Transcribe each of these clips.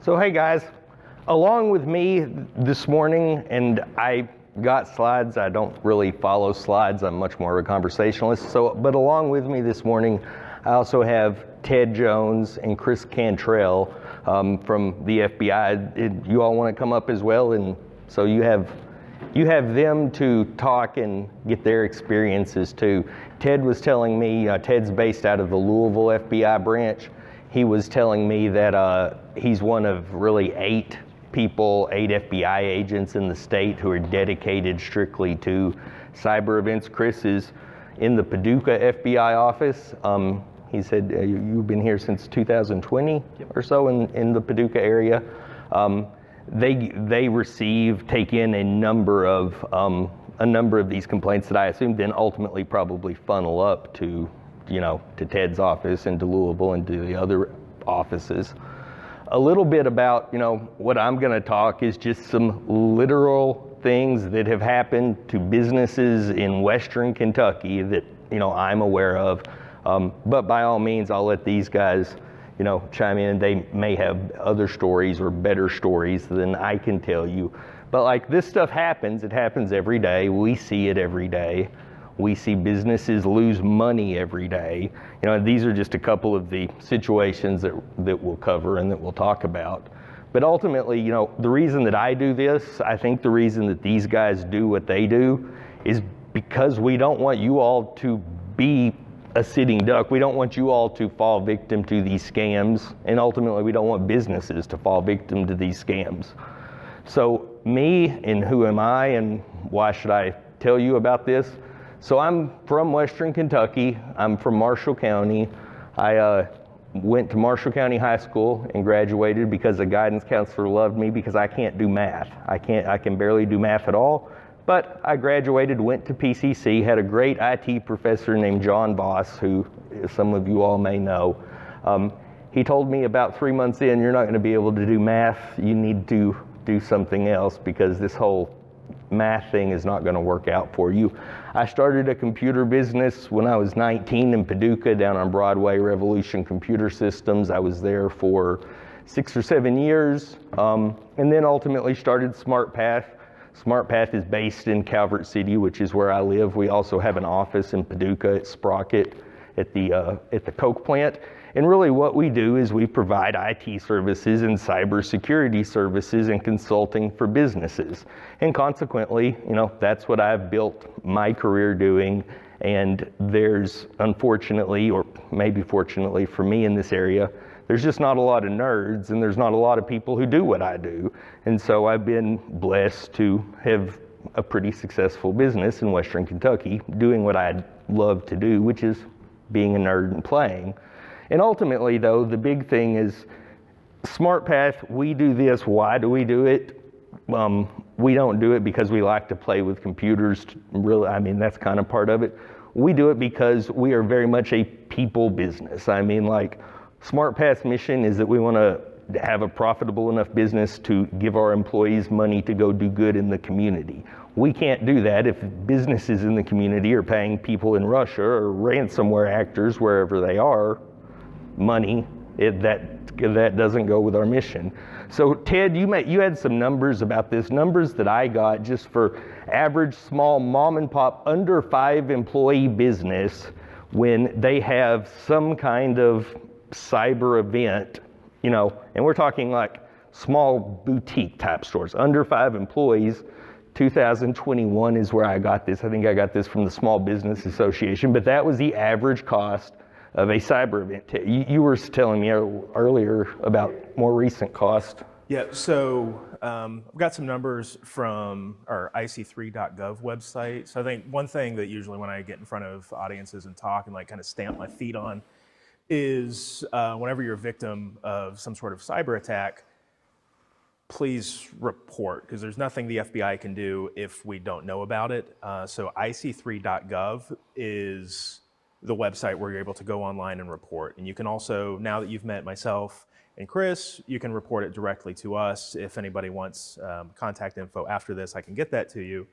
So hey guys, along with me this morning, and I got slides, I don't really follow slides, I'm much more of a conversationalist, but along with me this morning, I also have Ted Jones and Chris Cantrell from the FBI. You all want to come up as well? And so you have them to talk and get their experiences too. Ted was telling me, Ted's based out of the Louisville FBI branch. He was telling me that he's one of really 8 FBI agents in the state who are dedicated strictly to cyber events. Chris is in the Paducah FBI office. He said you've been here since 2020 or so in the Paducah area. They take in a number of these complaints that I assume then ultimately probably funnel up to Ted's office and to Louisville and to the other offices. A little bit about, what I'm going to talk is just some literal things that have happened to businesses in Western Kentucky that, I'm aware of. But by all means, I'll let these guys, chime in. They may have other stories or better stories than I can tell you. But this stuff happens. It happens every day. We see it every day. We see businesses lose money every day. These are just a couple of the situations that we'll cover and that we'll talk about. But ultimately, the reason that I do this, I think the reason that these guys do what they do is because we don't want you all to be a sitting duck. We don't want you all to fall victim to these scams. And ultimately, we don't want businesses to fall victim to these scams. So me, and who am I, and why should I tell you about this? So I'm from Western Kentucky. I'm from Marshall County. I went to Marshall County High School and graduated because a guidance counselor loved me because I can't do math. I can barely do math at all. But I graduated, went to PCC, had a great IT professor named John Voss, who some of you all may know. He told me about 3 months in, you're not going to be able to do math. You need to do something else because this whole math thing is not going to work out for you. I started a computer business when I was 19 in Paducah down on Broadway, Revolution Computer Systems. I was there for 6 or 7 years, and then ultimately started SmartPath. SmartPath is based in Calvert City, which is where I live. We also have an office in Paducah at Sprocket at the Coke plant. And really what we do is we provide IT services and cybersecurity services and consulting for businesses. And consequently, that's what I've built my career doing. And there's unfortunately, or maybe fortunately for me in this area, there's just not a lot of nerds and there's not a lot of people who do what I do. And so I've been blessed to have a pretty successful business in Western Kentucky doing what I love to do, which is being a nerd and playing. And ultimately, though, the big thing is SmartPath, we do this. Why do we do it? We don't do it because we like to play with computers. Really, that's kind of part of it. We do it because we are very much a people business. SmartPath's mission is that we want to have a profitable enough business to give our employees money to go do good in the community. We can't do that if businesses in the community are paying people in Russia or ransomware actors, wherever they are, money. That doesn't go with our mission. So Ted, you had some numbers about this, numbers that I got just for average small mom and pop under 5 employee business when they have some kind of cyber event, and we're talking like small boutique type stores, under 5 employees. 2021 is where I got this. I think I got this from the Small Business Association, but that was the average cost of a cyber event. You were telling me earlier about more recent cost. Yeah, so I've got some numbers from our ic3.gov website. So I think one thing that usually when I get in front of audiences and talk and kind of stamp my feet on is whenever you're a victim of some sort of cyber attack, please report, because there's nothing the FBI can do if we don't know about it. So ic3.gov is the website where you're able to go online and report. And you can also, now that you've met myself and Chris, you can report it directly to us. If anybody wants contact info after this, I can get that to you.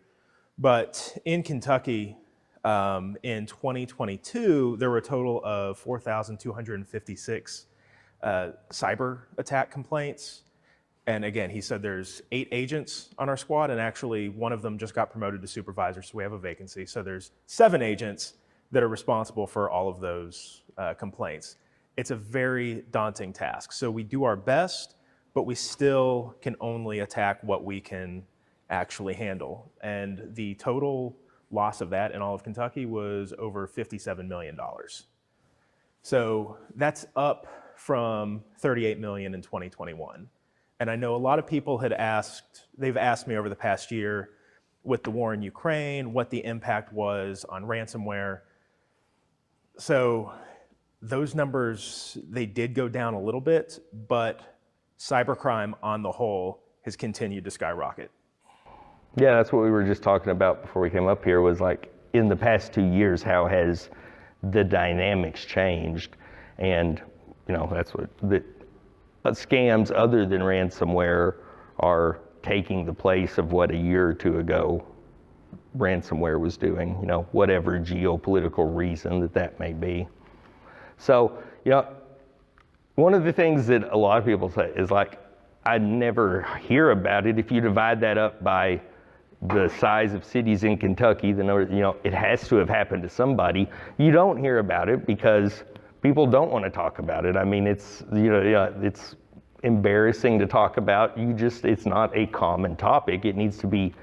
But in Kentucky, in 2022, there were a total of 4,256 cyber attack complaints. And again, he said there's 8 agents on our squad, and actually one of them just got promoted to supervisor, so we have a vacancy. So there's 7 agents that are responsible for all of those complaints. It's a very daunting task. So we do our best, but we still can only attack what we can actually handle. And the total loss of that in all of Kentucky was over $57 million. So that's up from $38 million in 2021. And I know a lot of people they've asked me over the past year with the war in Ukraine, what the impact was on ransomware. So those numbers, they did go down a little bit, but cybercrime on the whole has continued to skyrocket. Yeah, that's what we were just talking about before we came up here, was like in the past 2 years, how has the dynamics changed? And, that's what scams other than ransomware are taking the place of what a year or two ago ransomware was doing, whatever geopolitical reason that may be. So, one of the things that a lot of people say is like, I never hear about it. If you divide that up by the size of cities in Kentucky, the number, it has to have happened to somebody. You don't hear about it because people don't want to talk about it. I mean, it's embarrassing to talk about. It's not a common topic. It needs to be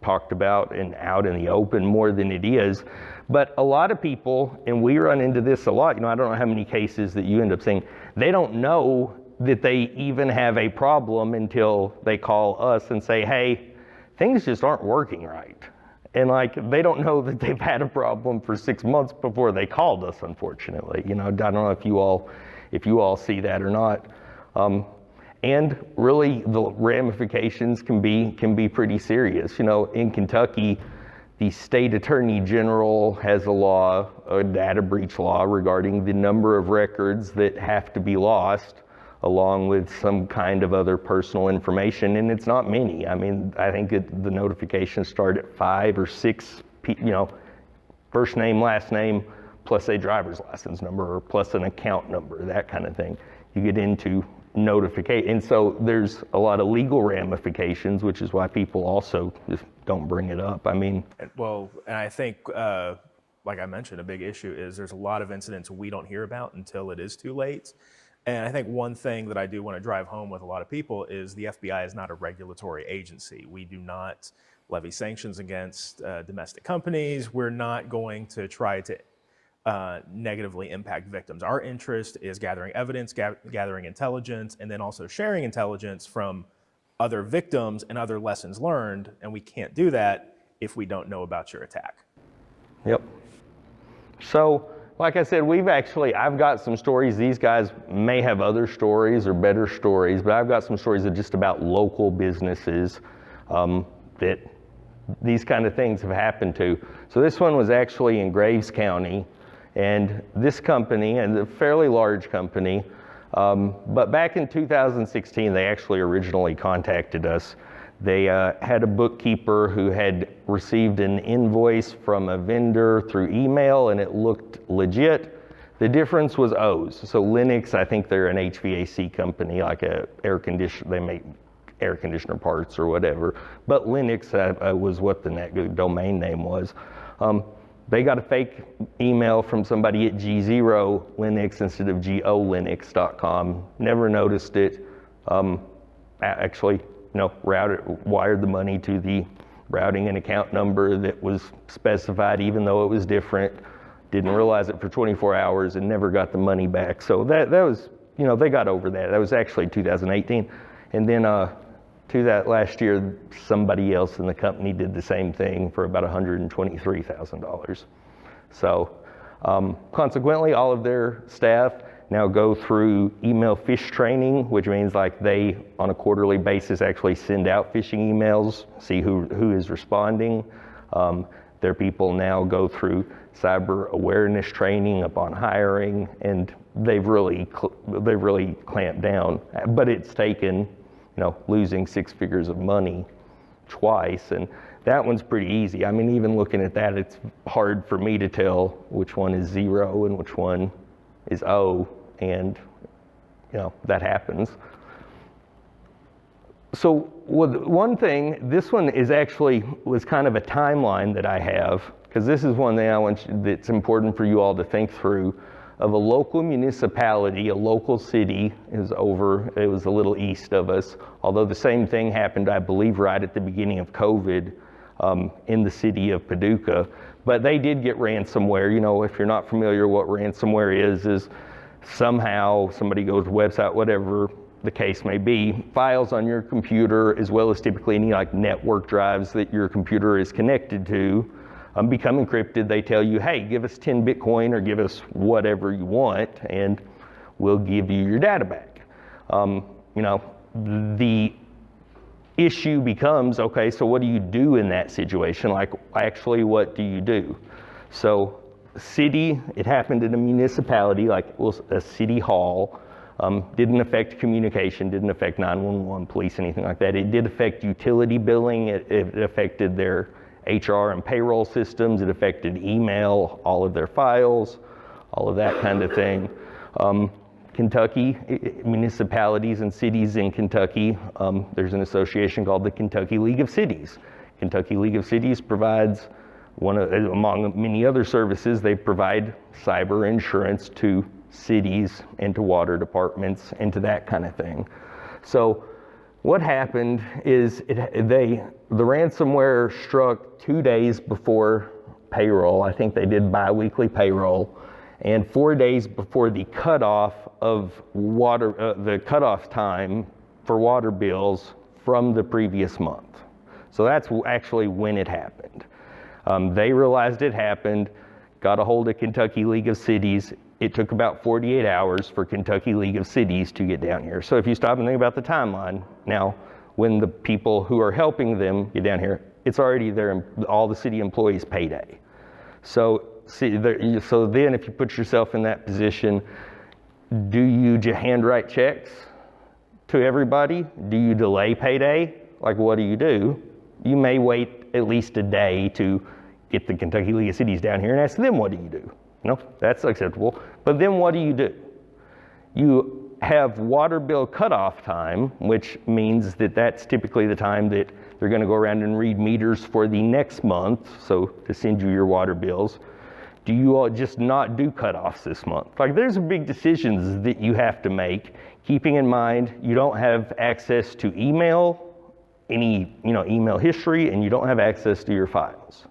talked about and out in the open more than it is. But a lot of people, and we run into this a lot, I don't know how many cases that you end up seeing, they don't know that they even have a problem until they call us and say, hey, things just aren't working right. And they don't know that they've had a problem for 6 months before they called us, unfortunately. I don't know if you all see that or not. And really the ramifications can be pretty serious. In Kentucky, the state attorney general has a data breach law regarding the number of records that have to be lost, along with some kind of other personal information, and it's not many. I mean, I think the notifications start at 5 or 6, first name, last name, plus a driver's license number, or plus an account number, that kind of thing. You get into notification, and so there's a lot of legal ramifications, which is why people also just don't bring it up. I mean, well, and I think, like I mentioned, a big issue is there's a lot of incidents we don't hear about until it is too late. And I think one thing that I do want to drive home with a lot of people is the FBI is not a regulatory agency. We do not levy sanctions against domestic companies. We're not going to try to negatively impact victims. Our interest is gathering evidence, gathering intelligence, and then also sharing intelligence from other victims and other lessons learned. And we can't do that if we don't know about your attack. Yep. So, like I said, I've got some stories. These guys may have other stories or better stories, but I've got some stories of just about local businesses that these kind of things have happened to. So this one was actually in Graves County, and this company, and a fairly large company, but back in 2016, they actually originally contacted us. They had a bookkeeper who had received an invoice from a vendor through email, and it looked legit. The difference was O's. So Linux, I think they're an HVAC company, like they make air conditioner parts or whatever. But Linux was what the domain name was. They got a fake email from somebody at G0 Linux instead of GOLinux.com. Never noticed it. Actually, wired the money to the routing and account number that was specified, even though it was different. Didn't realize it for 24 hours and never got the money back. So that was, they got over that. That was actually 2018. And then to that last year, somebody else in the company did the same thing for about $123,000. So consequently, all of their staff now go through email phish training, which means they, on a quarterly basis, actually send out phishing emails, see who is responding. Their people now go through cyber awareness training upon hiring, and they've really clamped down. But it's taken, losing 6 figures of money twice, and that one's pretty easy. I mean, even looking at that, it's hard for me to tell which one is 0 and which one is O, and that happens. So one thing, this one was kind of a timeline that I have, because this is one thing that's important for you all to think through, of a local municipality, a local city it was a little east of us, although the same thing happened, I believe, right at the beginning of COVID in the city of Paducah. But they did get ransomware. You know, if you're not familiar what ransomware is somehow somebody goes to the website, whatever the case may be, files on your computer, as well as typically any like network drives that your computer is connected to, become encrypted. They tell you, hey, give us 10 Bitcoin or give us whatever you want, and we'll give you your data back. You know, the issue becomes, okay, so what do you do in that situation? Like, actually, what do you do? So, city, it happened in a municipality, like it was a city hall, didn't affect communication, didn't affect 911, police, anything like that. It did affect utility billing, it affected their HR and payroll systems, it affected email, all of their files, all of that kind of thing. Kentucky, municipalities and cities in Kentucky, there's an association called the Kentucky League of Cities. Kentucky League of Cities provides among many other services, they provide cyber insurance to cities and to water departments and to that kind of thing. So what happened is the ransomware struck 2 days before payroll. I think they did bi-weekly payroll, and 4 days before the cutoff of the cutoff time for water bills from the previous month. So that's actually when it happened. They realized it happened, got a hold of Kentucky League of Cities. It took about 48 hours for Kentucky League of Cities to get down here. So if you stop and think about the timeline, now when the people who are helping them get down here, it's already all the city employees' payday. So then if you put yourself in that position, do you handwrite checks to everybody? Do you delay payday? Like, what do? You may wait at least a day to get the Kentucky League of Cities down here and ask them, what do you do? No, that's acceptable. But then what do? You have water bill cutoff time, which means that that's typically the time that they're going to go around and read meters for the next month, so to send you your water bills. Do you all just not do cutoffs this month? Like, there's big decisions that you have to make, keeping in mind you don't have access to any email history, and you don't have access to your files.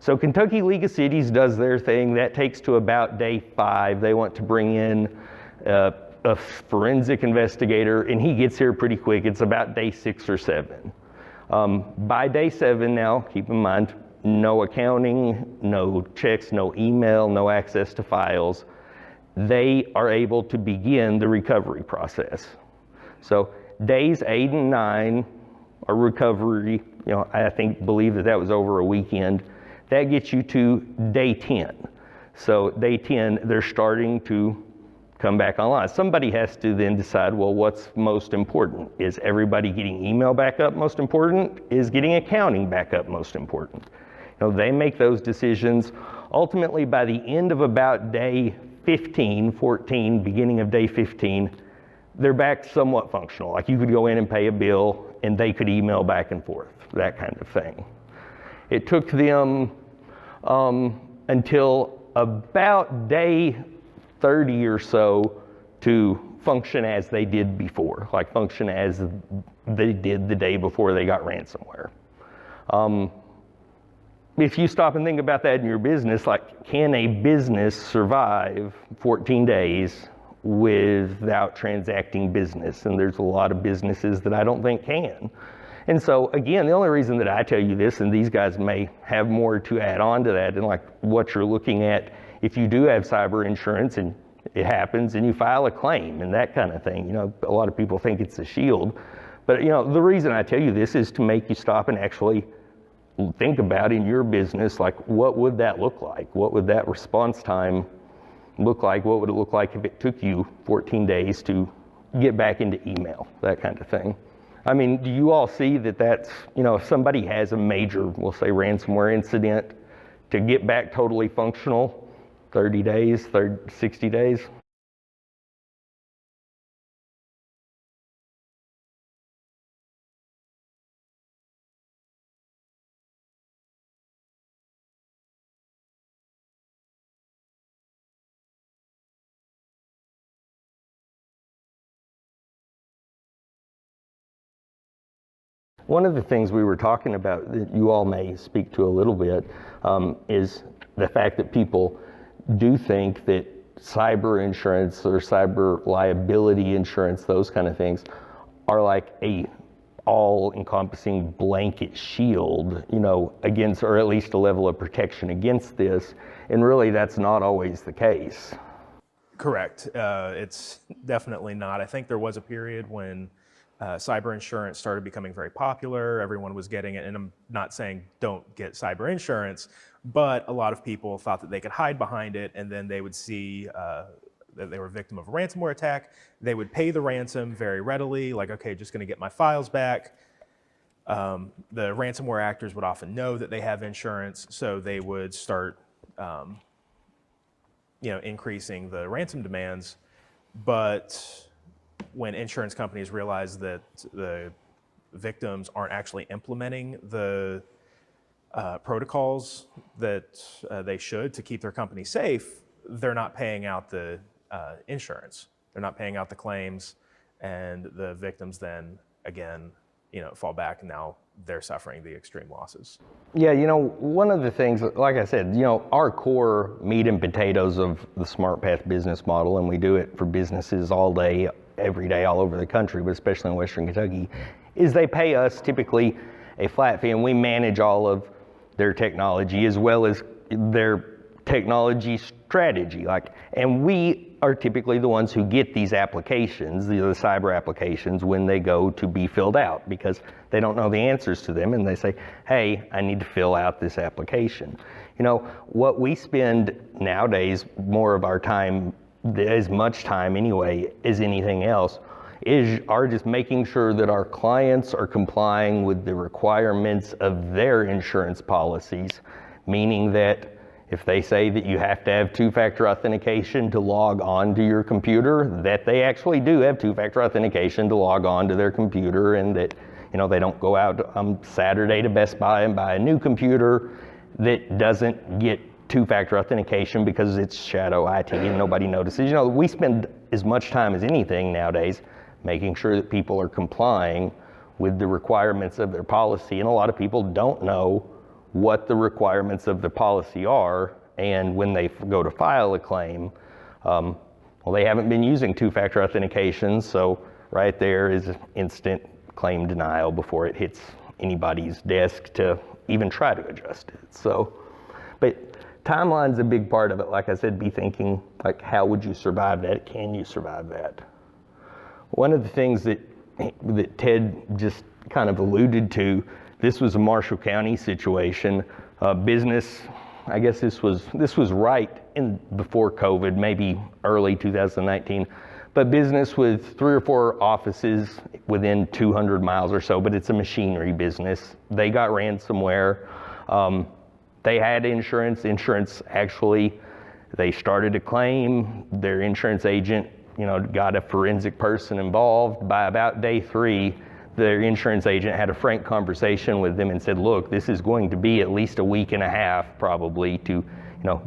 So Kentucky League of Cities does their thing. That takes to about day 5. They want to bring in a forensic investigator, and he gets here pretty quick. It's about day 6 or 7. By day 7 now, keep in mind, no accounting, no checks, no email, no access to files. They are able to begin the recovery process. So days 8 and 9 are recovery. I believe that was over a weekend. That gets you to day 10. So day 10, they're starting to come back online. Somebody has to then decide, well, what's most important? Is everybody getting email backup most important? Is getting accounting backup most important? They make those decisions. Ultimately, by the end of about day 15, 14, beginning of day 15, they're back somewhat functional. Like, you could go in and pay a bill, and they could email back and forth, that kind of thing. It took them until about day 30 or so to function as they did before, like function as they did the day before they got ransomware. If you stop and think about that in your business, like, can a business survive 14 days without transacting business? And there's a lot of businesses that I don't think can. And so, again, the only reason that I tell you this, and these guys may have more to add on to that, and like what you're looking at, if you do have cyber insurance and it happens and you file a claim and that kind of thing, a lot of people think it's a shield. But, the reason I tell you this is to make you stop and actually think about in your business, like, what would that look like? What would that response time look like? What would it look like if it took you 14 days to get back into email, that kind of thing? I mean, do you all see that that's, if somebody has a major, we'll say, ransomware incident, to get back totally functional, 30 days, 60 days? One of the things we were talking about that you all may speak to a little bit is the fact that people do think that cyber insurance or cyber liability insurance, those kind of things, are like a all-encompassing blanket shield, against, or at least a level of protection against this. And really, that's not always the case. Correct. It's definitely not. I think there was a period when cyber insurance started becoming very popular. Everyone was getting it, and I'm not saying don't get cyber insurance, but a lot of people thought that they could hide behind it, and then they would see that they were a victim of a ransomware attack. They would pay the ransom very readily, like, okay, just going to get my files back. The ransomware actors would often know that they have insurance, so they would start increasing the ransom demands. But when insurance companies realize that the victims aren't actually implementing the protocols that they should to keep their company safe, they're not paying out the insurance. They're not paying out the claims, and the victims then again, fall back, and now they're suffering the extreme losses. Yeah, one of the things, like I said, our core meat and potatoes of the SmartPath business model, and we do it for businesses all day, every day, all over the country, but especially in Western Kentucky, is they pay us typically a flat fee, and we manage all of their technology as well as their technology strategy. And we are typically the ones who get these applications, the cyber applications, when they go to be filled out, because they don't know the answers to them, and they say, hey, I need to fill out this application. What we spend nowadays, more of our time, as much time anyway, as anything else, are just making sure that our clients are complying with the requirements of their insurance policies, meaning that if they say that you have to have two-factor authentication to log on to your computer, that they actually do have two-factor authentication to log on to their computer, and that they don't go out on Saturday to Best Buy and buy a new computer that doesn't get two-factor authentication because it's shadow IT and nobody notices. We spend as much time as anything nowadays making sure that people are complying with the requirements of their policy, and a lot of people don't know what the requirements of the policy are, and when they go to file a claim, they haven't been using two-factor authentication, so right there is instant claim denial before it hits anybody's desk to even try to adjust it. But timeline's a big part of it. Like I said, be thinking, how would you survive that? Can you survive that? One of the things that Ted just kind of alluded to, this was a Marshall County situation. Business, I guess this was right before COVID, maybe early 2019, but business with 3 or 4 offices within 200 miles or so, but it's a machinery business. They got ransomware. They had insurance actually, they started a claim. Their insurance agent, got a forensic person involved. By about day 3, their insurance agent had a frank conversation with them and said, look, this is going to be at least a week and a half probably to,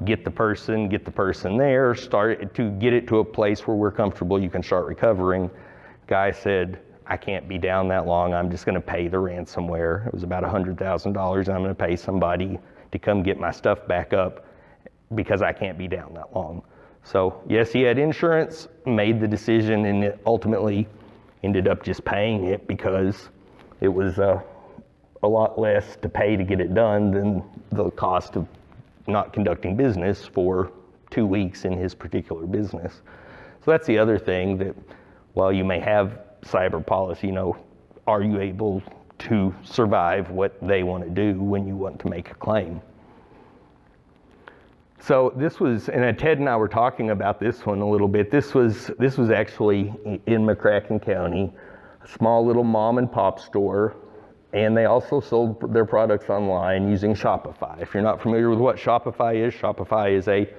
get the person there, start to get it to a place where we're comfortable, you can start recovering. Guy said, I can't be down that long, I'm just gonna pay the ransomware. It was about $100,000, and I'm gonna pay somebody to come get my stuff back up because I can't be down that long. So yes, he had insurance, made the decision, and it ultimately ended up just paying it because it was a lot less to pay to get it done than the cost of not conducting business for 2 weeks in his particular business. So that's the other thing, that while you may have cyber policy, are you able to survive what they want to do when you want to make a claim? So this was, and Ted and I were talking about this one a little bit. This was actually in McCracken County, a small little mom and pop store, and they also sold their products online using Shopify. If you're not familiar with what Shopify is a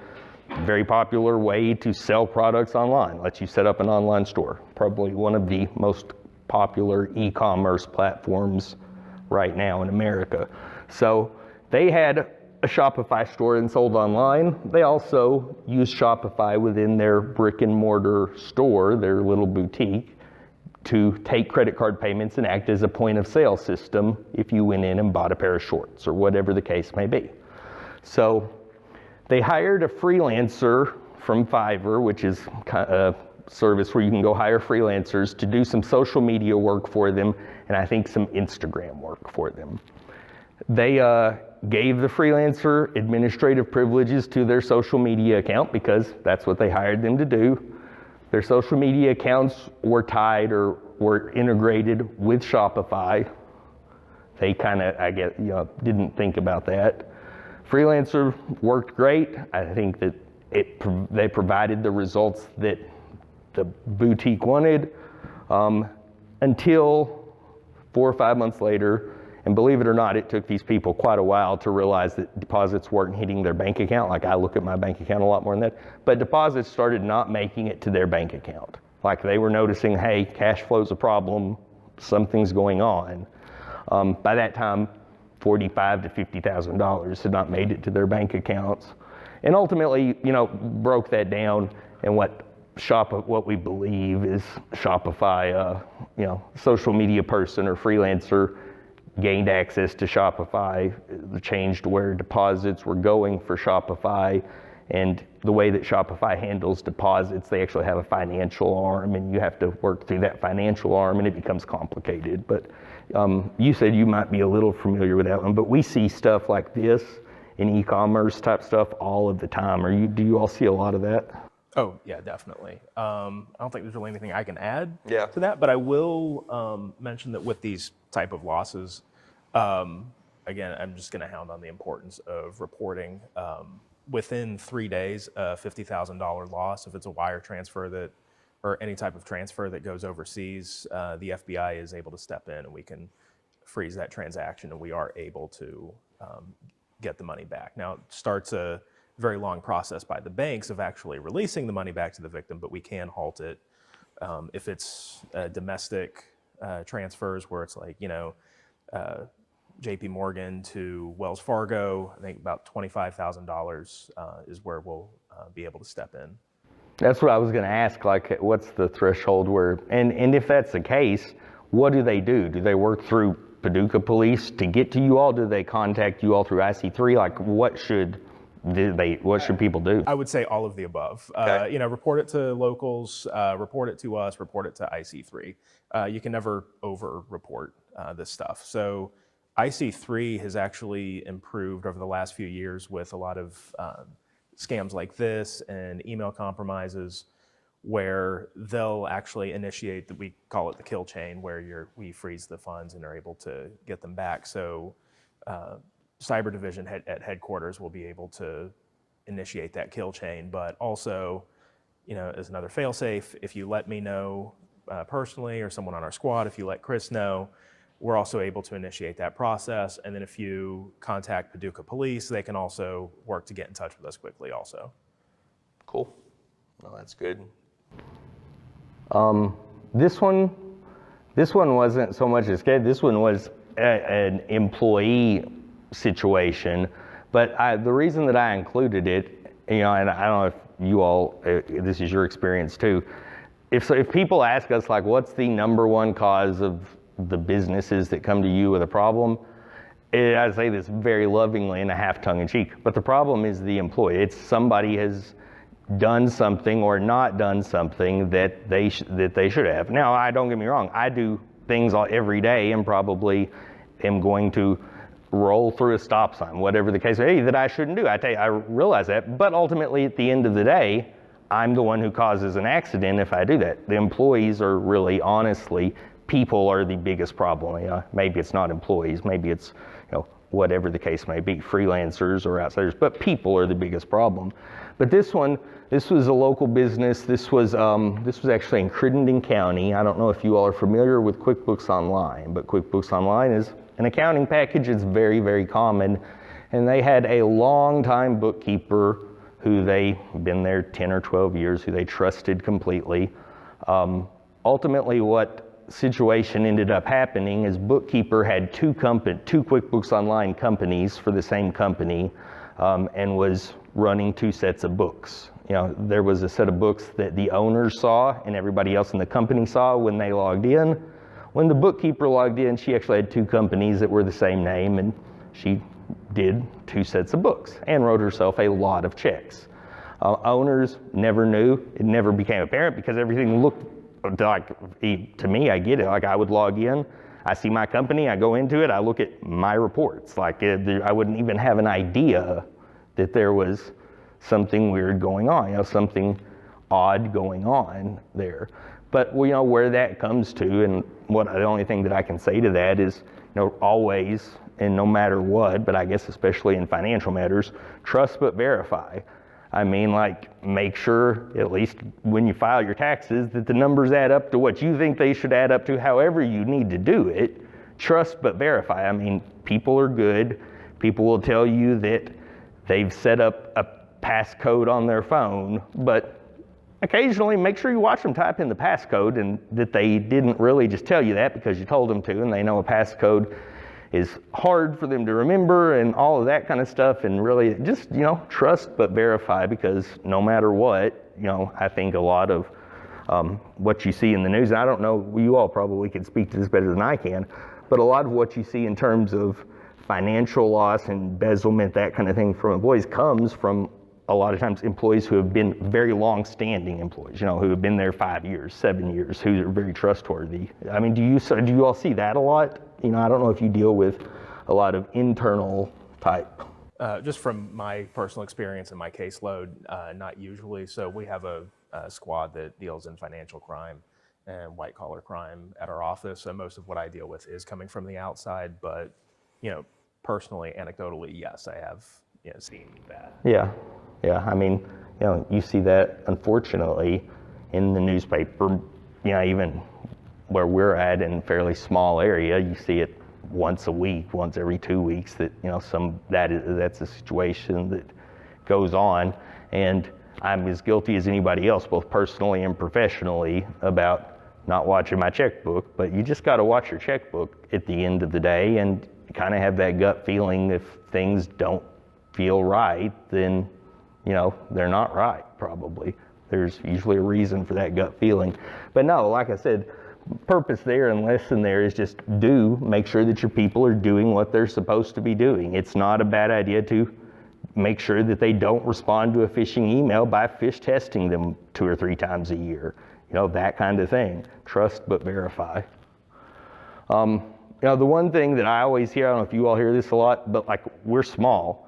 very popular way to sell products online. Lets you set up an online store. Probably one of the most popular e-commerce platforms right now in America. So they had a Shopify store and sold online. They also used Shopify within their brick and mortar store, their little boutique, to take credit card payments and act as a point of sale system if you went in and bought a pair of shorts or whatever the case may be. So they hired a freelancer from Fiverr, which is a service where you can go hire freelancers to do some social media work for them, and I think some Instagram work for them. They gave the freelancer administrative privileges to their social media account because that's what they hired them to do. Their social media accounts were tied or were integrated with Shopify. They kind of, I guess, didn't think about that. Freelancer worked great. I think that they provided the results that the boutique wanted until 4 or 5 months later. And believe it or not, it took these people quite a while to realize that deposits weren't hitting their bank account. Like, I look at my bank account a lot more than that. But deposits started not making it to their bank account. Like, they were noticing, hey, cash flow's a problem, something's going on. By that time, $45,000 to $50,000 had not made it to their bank accounts. And ultimately, broke that down, and what we believe is Shopify, social media person or freelancer gained access to Shopify, changed where deposits were going for Shopify, and the way that Shopify handles deposits, they actually have a financial arm, and you have to work through that financial arm, and it becomes complicated. But you said you might be a little familiar with that one, but we see stuff like this in e-commerce type stuff all of the time. Do you all see a lot of that? Oh, yeah, definitely. I don't think there's really anything I can add Yeah. to that, but I will mention that with these type of losses, again, I'm just going to hound on the importance of reporting. Within 3 days, a $50,000 loss, if it's a wire transfer or any type of transfer that goes overseas, the FBI is able to step in and we can freeze that transaction, and we are able to get the money back. Now, it starts a very long process by the banks of actually releasing the money back to the victim, but we can halt it. If it's domestic transfers where it's like, JP Morgan to Wells Fargo, I think about $25,000 is where we'll be able to step in. That's what I was going to ask, like, what's the threshold where, and if that's the case, what do they do? Do they work through Paducah police to get to you all? Do they contact you all through IC3? Like, what should people do? I would say all of the above. Okay. Report it to locals, report it to us, report it to IC3. You can never over-report this stuff. So IC3 has actually improved over the last few years with a lot of scams like this and email compromises, where they'll actually initiate, we call it the kill chain, where we freeze the funds and are able to get them back. So cyber division at headquarters will be able to initiate that kill chain, but also, as another fail-safe, if you let me know personally, or someone on our squad, if you let Chris know, we're also able to initiate that process. And then if you contact Paducah police, they can also work to get in touch with us quickly also. Cool. Well, that's good. This one wasn't so much a scam. This one was an employee situation, but the reason that I included it, and I don't know if you all, this is your experience too. If people ask us, like, what's the number one cause of the businesses that come to you with a problem, I say this very lovingly and a half tongue-in-cheek, but the problem is the employee. It's somebody has done something or not done something that they should have. Now, don't get me wrong, I do things every day and probably am going to roll through a stop sign, whatever the case, that I shouldn't do. I realize that, but ultimately at the end of the day, I'm the one who causes an accident if I do that. The employees are really, honestly, people are the biggest problem. Maybe it's not employees, maybe it's whatever the case may be, freelancers or outsiders, but people are the biggest problem. But this was a local business. This was actually in Crittenden County. I don't know if you all are familiar with QuickBooks Online, but QuickBooks Online is an accounting package. It's very, very common. And they had a long-time bookkeeper who they've been there 10 or 12 years, who they trusted completely. Ultimately, what situation ended up happening is bookkeeper had two QuickBooks Online companies for the same company, and was running two sets of books. there was a set of books that the owners saw and everybody else in the company saw when they logged in. When the bookkeeper logged in, she actually had 2 companies that were the same name, and she did 2 sets of books and wrote herself a lot of checks. Owners never knew. It never became apparent because everything looked like, to me, I get it. Like, I would log in, I see my company, I go into it, I look at my reports. Like, I wouldn't even have an idea that there was something weird going on, something odd going on there. But where that comes to, and the only thing that I can say to that is, always, and no matter what, but I guess especially in financial matters, trust but verify. I mean, make sure, at least when you file your taxes, that the numbers add up to what you think they should add up to, however you need to do it. Trust but verify. I mean, people are good. People will tell you that they've set up a passcode on their phone, but occasionally make sure you watch them type in the passcode and that they didn't really just tell you that because you told them to, and they know a passcode is hard for them to remember and all of that kind of stuff. And really just, trust but verify, because no matter what, I think a lot of what you see in the news, and I don't know, you all probably can speak to this better than I can, but a lot of what you see in terms of financial loss and embezzlement, that kind of thing from employees, comes from a lot of times employees who have been very long-standing employees, who have been there 5 years, 7 years, who are very trustworthy. I mean, do you all see that a lot? I don't know if you deal with a lot of internal type. Just from my personal experience and my caseload, not usually. So we have a squad that deals in financial crime and white-collar crime at our office. So most of what I deal with is coming from the outside, but personally, anecdotally, yes, I have seen that. Yeah. I mean, you see that, unfortunately, in the newspaper, even where we're at in a fairly small area, you see it once a week, once every 2 weeks, that, that's a situation that goes on. And I'm as guilty as anybody else, both personally and professionally, about not watching my checkbook. But you just got to watch your checkbook at the end of the day and kind of have that gut feeling. If things don't feel right, then they're not right, probably. There's usually a reason for that gut feeling. But no, like I said, purpose there and lesson there is just make sure that your people are doing what they're supposed to be doing. It's not a bad idea to make sure that they don't respond to a phishing email by fish testing them 2 or 3 times a year. That kind of thing. Trust but verify. The one thing that I always hear, I don't know if you all hear this a lot, but we're small.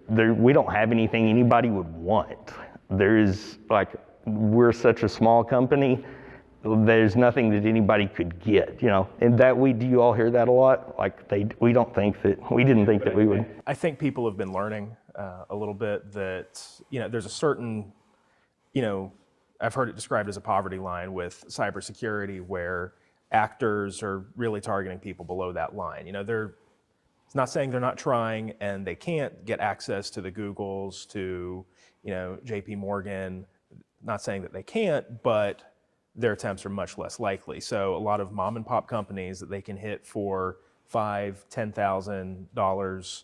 We don't have anything anybody would want. We're such a small company, there's nothing that anybody could get, and do you all hear that a lot? We didn't think that we would. I think people have been learning a little bit that, there's a certain, I've heard it described as a poverty line with cybersecurity, where actors are really targeting people below that line. It's not saying they're not trying and they can't get access to the Googles, to, JP Morgan, not saying that they can't, but their attempts are much less likely. So a lot of mom and pop companies that they can hit for $5,000, $10,000,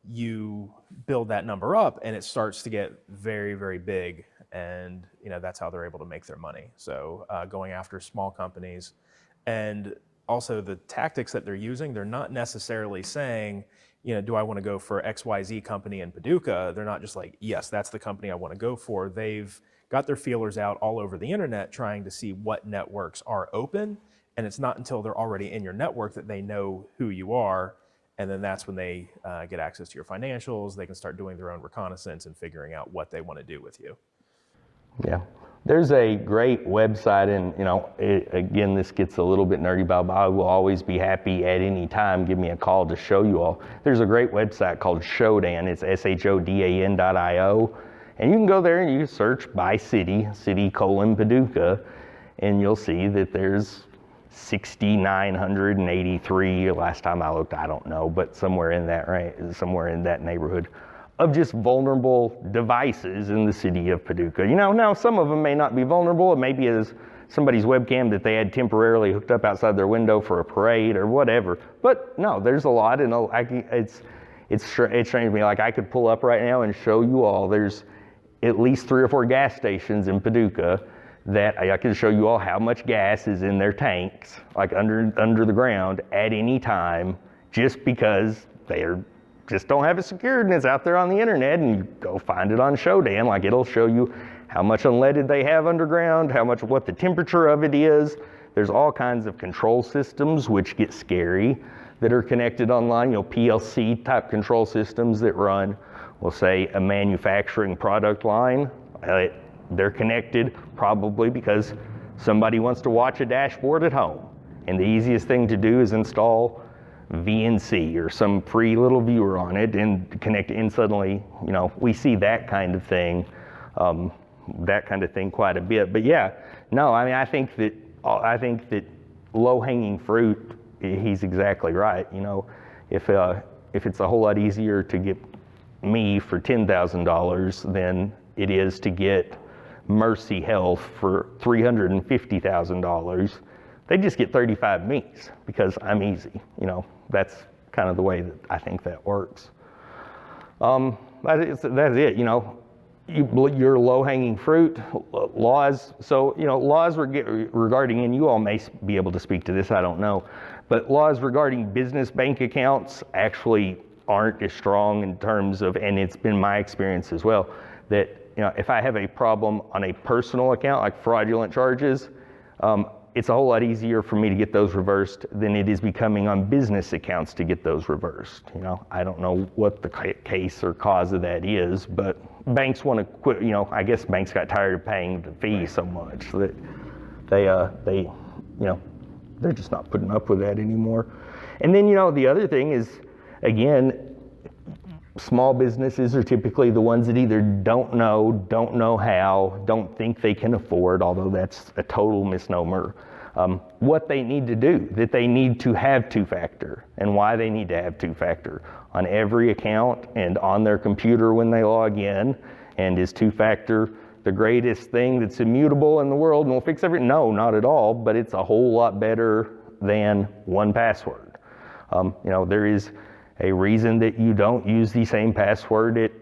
you build that number up and it starts to get very, very big. And, that's how they're able to make their money. So going after small companies, and also the tactics that they're using, they're not necessarily saying, do I want to go for XYZ company in Paducah? They're not just like, yes, that's the company I want to go for. They've got their feelers out all over the internet trying to see what networks are open. And it's not until they're already in your network that they know who you are. And then that's when they get access to your financials. They can start doing their own reconnaissance and figuring out what they want to do with you. Yeah. There's a great website, and again, this gets a little bit nerdy, but I will always be happy at any time. Give me a call to show you all. There's a great website called Shodan. It's SHODAN.io, and you can go there and you search by city :Paducah, and you'll see that there's 6,983. Last time I looked, I don't know, but somewhere in that neighborhood, of just vulnerable devices in the city of Paducah. Now some of them may not be vulnerable. It may be as somebody's webcam that they had temporarily hooked up outside their window for a parade or whatever. But no, there's a lot, and it's strange to me. I could pull up right now and show you all. There's at least 3 or 4 gas stations in Paducah that I can show you all how much gas is in their tanks, like under the ground at any time, just because just don't have it secured, and it's out there on the internet, and you go find it on Shodan. Like, it'll show you how much unleaded they have underground, what the temperature of it is. There's all kinds of control systems, which get scary, that are connected online, PLC type control systems that run, we'll say, a manufacturing product line. They're connected probably because somebody wants to watch a dashboard at home. And the easiest thing to do is install VNC or some free little viewer on it and connect it, and suddenly, we see that kind of thing quite a bit. But yeah, no, I mean, I think that low-hanging fruit, he's exactly right. If it's a whole lot easier to get me for $10,000 than it is to get Mercy Health for $350,000, they just get 35 me's because I'm easy. That's kind of the way that I think that works. That's it. Your low-hanging fruit, laws. So, laws regarding, and you all may be able to speak to this, I don't know, but laws regarding business bank accounts actually aren't as strong in terms of, and it's been my experience as well, that, if I have a problem on a personal account, like fraudulent charges, it's a whole lot easier for me to get those reversed than it is becoming on business accounts to get those reversed. I don't know what the case or cause of that is, but banks want to quit. I guess banks got tired of paying the fee so much that they're just not putting up with that anymore. And then, the other thing is, again, small businesses are typically the ones that either don't know how, don't think they can afford, although that's a total misnomer, what they need to do, that they need to have two-factor, and why they need to have two-factor on every account and on their computer when they log in. And is two-factor the greatest thing that's immutable in the world and will fix everything? No, not at all, but it's a whole lot better than 1Password. There is a reason that you don't use the same password at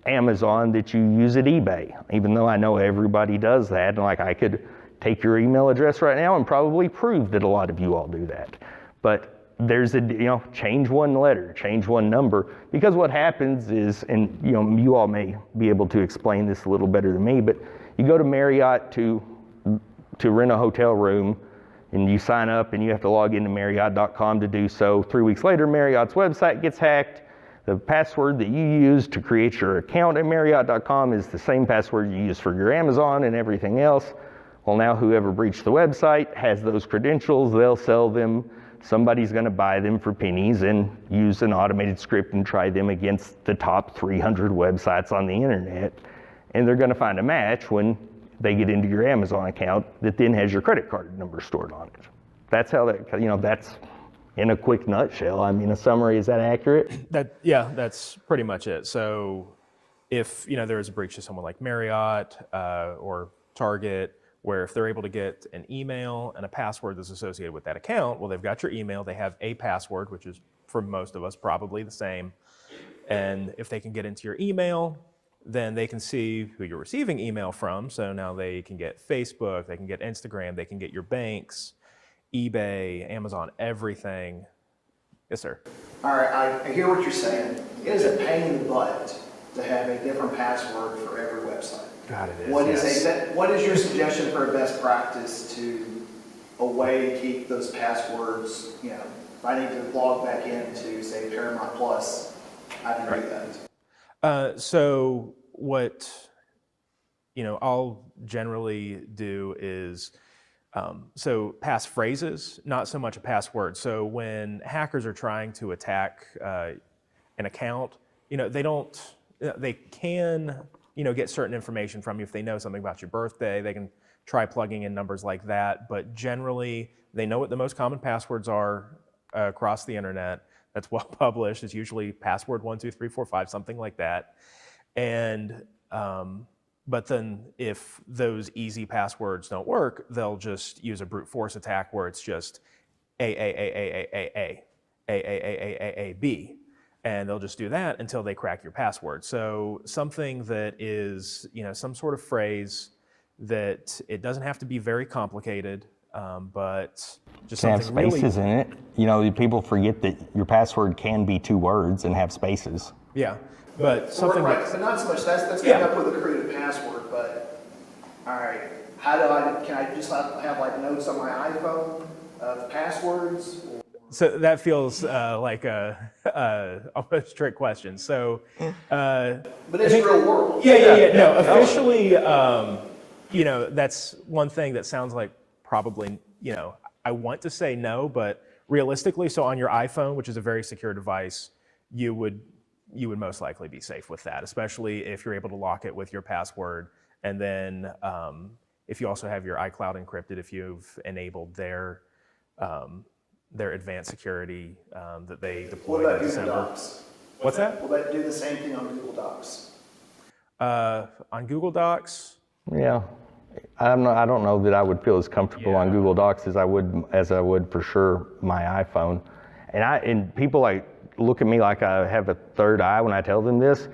Amazon that you use at eBay, even though I know everybody does that. And I could take your email address right now and probably prove that a lot of you all do that. But there's change one letter, change one number, because what happens is, and you all may be able to explain this a little better than me, but you go to Marriott to rent a hotel room, and you sign up and you have to log into Marriott.com to do so. 3 weeks later, Marriott's website gets hacked. The password that you use to create your account at Marriott.com is the same password you use for your Amazon and everything else. Well, now whoever breached the website has those credentials. They'll sell them. Somebody's going to buy them for pennies and use an automated script and try them against the top 300 websites on the internet. And they're going to find a match when they get into your Amazon account that then has your credit card number stored on it. That's how that's in a quick nutshell. I mean, a summary, is that accurate? That's pretty much it. So if, there is a breach to someone like Marriott or Target, where if they're able to get an email and a password that's associated with that account, well, they've got your email, they have a password, which is for most of us probably the same. And if they can get into your email, then they can see who you're receiving email from. So now they can get Facebook, they can get Instagram, they can get your banks, eBay, Amazon, everything. Yes, sir. All right, I hear what you're saying. It is a pain in the butt to have a different password for every website. God, it is. What is your suggestion for a best practice a way to keep those passwords, if I need to log back into, say, Paramount Plus, I can do that. So what I'll generally do is so passphrase, not so much a password. So when hackers are trying to attack an account, they can get certain information from you. If they know something about your birthday, they can try plugging in numbers like that. But generally, they know what the most common passwords are across the internet. That's well published. It's usually password 1, 2, 3, 4, 5, something like that. And but then if those easy passwords don't work, they'll just use a brute force attack where it's just A, B. And they'll just do that until they crack your password. So something that is, some sort of phrase that it doesn't have to be very complicated, but just Can have something spaces really, in it. People forget that your password can be 2 words and have spaces. yeah. But something right, that, but not so much, that's Yeah. coming up with a creative password, but, all right, can I just have like notes on my iPhone of passwords? so that feels like a almost trick question. So, But it's real world. yeah. No, officially, that's one thing that sounds like probably, I want to say no, but realistically, so on your iPhone, which is a very secure device, you would most likely be safe with that, especially if you're able to lock it with your password. And then if you also have your iCloud encrypted, if you've enabled their advanced security that they What deployed about in Google December. Docs? What's that? Will that do the same thing on Google Docs? On Google Docs, Yeah. I don't know that I would feel as comfortable on Google Docs as I would for sure my iPhone. And people look at me like I have a third eye when I tell them this.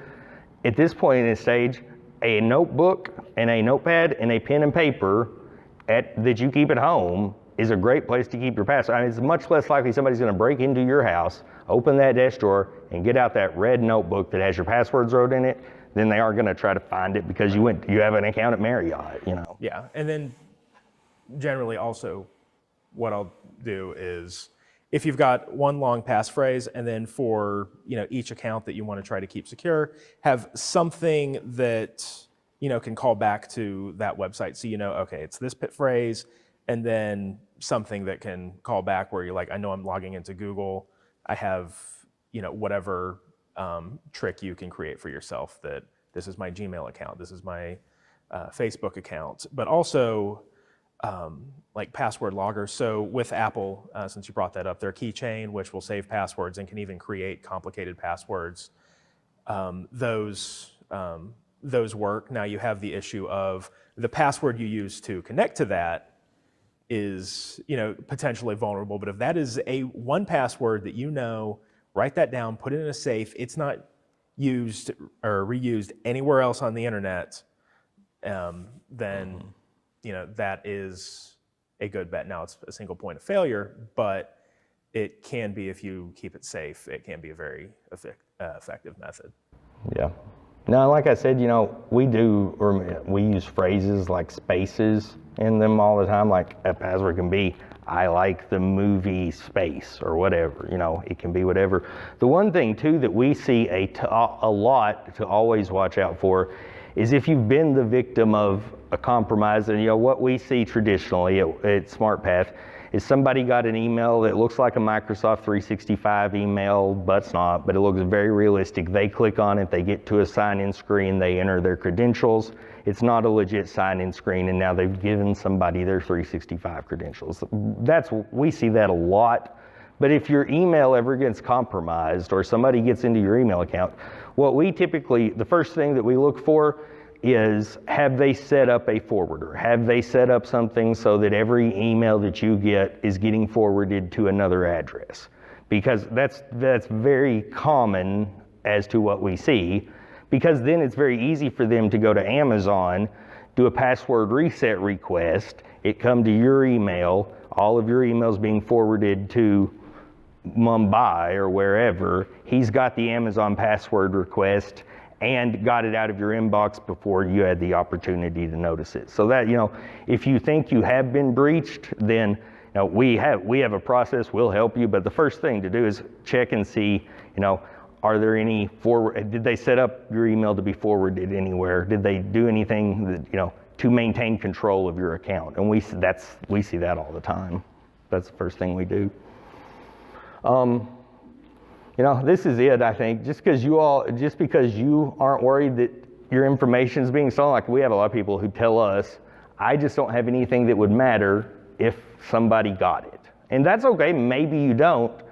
At this point in the stage, a notebook and a notepad and a pen and paper that you keep at home is a great place to keep your password. I mean, it's much less likely somebody's going to break into your house, open that desk drawer, and get out that red notebook that has your passwords wrote in it than they are going to try to find it because you have an account at Marriott. Yeah, and then generally also what I'll do is if you've got one long passphrase and then for each account that you want to try to keep secure, have something that can call back to that website. So okay, it's this phrase, and then something that can call back where you're like, I know I'm logging into Google. I have whatever trick you can create for yourself that this is my Gmail account, this is my Facebook account, but also like password loggers. So with Apple, since you brought that up, their keychain, which will save passwords and can even create complicated passwords, those work. Now you have the issue of the password you use to connect to that is potentially vulnerable, but if that is one password that write that down, put it in a safe, it's not used or reused anywhere else on the internet, then that is a good bet. Now it's a single point of failure, but it can be, if you keep it safe, it can be a very effective method. Yeah. Now, like I said, we use phrases like spaces in them all the time. Like a password can be, I like the movie space or whatever, it can be whatever. The one thing too that we see a lot to always watch out for is if you've been the victim of a compromise, and what we see traditionally at SmartPath is somebody got an email that looks like a Microsoft 365 email, but it's not, but it looks very realistic. They click on it, they get to a sign-in screen, they enter their credentials. It's not a legit sign-in screen, and now they've given somebody their 365 credentials. We see that a lot. But if your email ever gets compromised or somebody gets into your email account, the first thing that we look for is, have they set up a forwarder? Have they set up something so that every email that you get is getting forwarded to another address? Because that's very common as to what we see, because then it's very easy for them to go to Amazon, do a password reset request, it come to your email, all of your emails being forwarded to Mumbai or wherever. He's got the Amazon password request and got it out of your inbox before you had the opportunity to notice it. So that, if you think you have been breached, then we have a process, we'll help you, but the first thing to do is check and see, are there any did they set up your email to be forwarded anywhere? Did they do anything that, to maintain control of your account? And we see that all the time. That's the first thing we do. This is it, I think. Just because you aren't worried that your information is being stolen, like we have a lot of people who tell us, I just don't have anything that would matter if somebody got it. And that's okay, maybe you don't.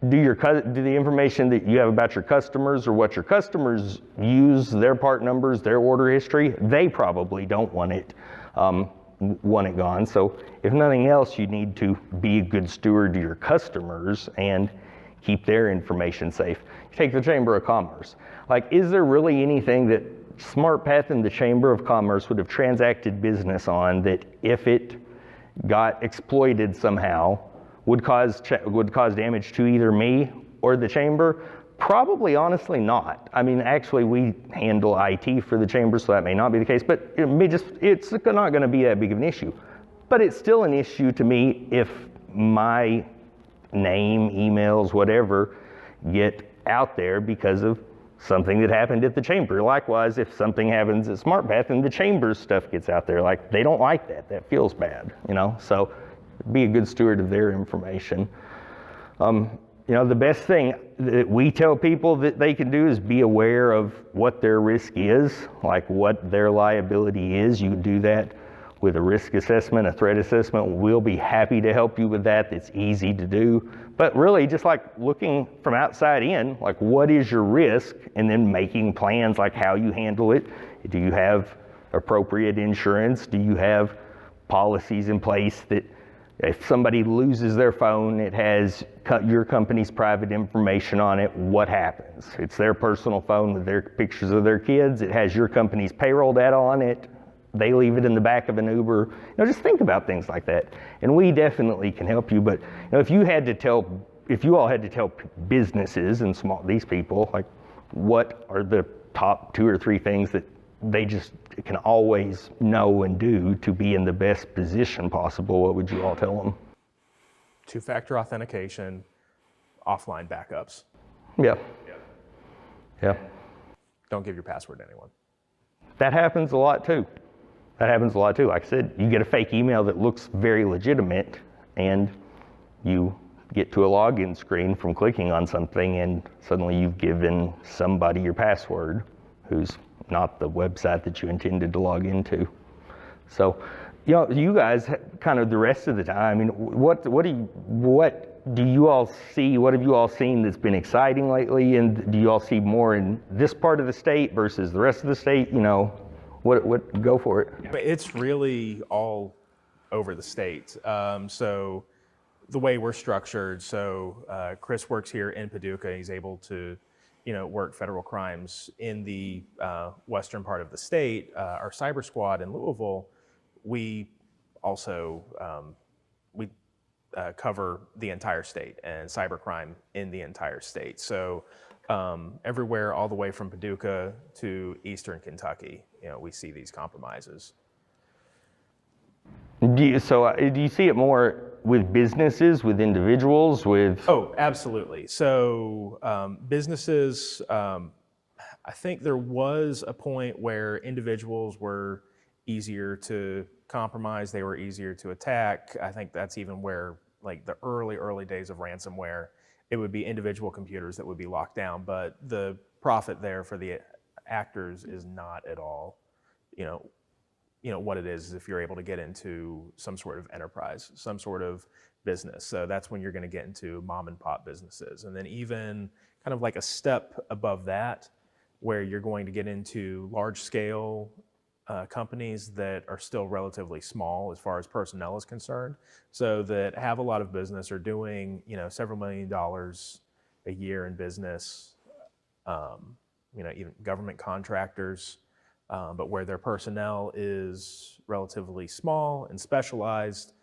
Do the information that you have about your customers or what your customers use, their part numbers, their order history, they probably don't want it gone. So if nothing else, you need to be a good steward to your customers and keep their information safe. Take the Chamber of Commerce. Like, is there really anything that SmartPath and the Chamber of Commerce would have transacted business on that, if it got exploited somehow, would cause damage to either me or the Chamber? Probably, honestly, not. I mean, actually, we handle IT for the Chamber, so that may not be the case, but it's not going to be that big of an issue. But it's still an issue to me if my name, emails, whatever, get out there because of something that happened at the Chamber. Likewise, if something happens at SmartPath and the Chamber's stuff gets out there, like, they don't like that. That feels bad, you know? So be a good steward of their information. You know, the best thing that we tell people that they can do is be aware of what their risk is, like what their liability is. You can do that with a risk assessment, a threat assessment. We'll be happy to help you with that. It's easy to do. But really, just like looking from outside in, like, what is your risk? And then making plans like how you handle it. Do you have appropriate insurance? Do you have policies in place that if somebody loses their phone, it has your company's private information on it, what happens? It's their personal phone with their pictures of their kids. It has your company's payroll data on it. They leave it in the back of an Uber. You know, just think about things like that. And we definitely can help you. But you know, if you all had to tell businesses and these people, like, what are the top 2 or 3 things that they just can always know and do to be in the best position possible, what would you all tell them? 2-factor authentication, offline backups. Yeah. Don't give your password to anyone. That happens a lot too. Like I said, you get a fake email that looks very legitimate, and you get to a login screen from clicking on something, and suddenly you've given somebody your password who's not the website that you intended to log into. So, you know, you guys kind of the rest of the time, I mean, what do you all see? What have you all seen that's been exciting lately? And do you all see more in this part of the state versus the rest of the state? You know, what go for it. It's really all over the state. So the way we're structured, so Chris works here in Paducah. He's able to, you know, work federal crimes in the western part of the state. Our cyber squad in Louisville, we also cover the entire state and cybercrime in the entire state. So everywhere, all the way from Paducah to eastern Kentucky, you know, we see these compromises. Do you see it more with businesses, with individuals, with? Oh, absolutely. So businesses, I think there was a point where individuals were easier to compromise, they were easier to attack. I think that's even where, like, the early days of ransomware, it would be individual computers that would be locked down, but the profit there for the actors is not at all, you know what it is if you're able to get into some sort of enterprise, some sort of business. So that's when you're going to get into mom and pop businesses. And then even kind of like a step above that, where you're going to get into large scale companies that are still relatively small as far as personnel is concerned. So that have a lot of business, are doing, you know, several $1 million a year in business, you know, even government contractors, but where their personnel is relatively small and specialized,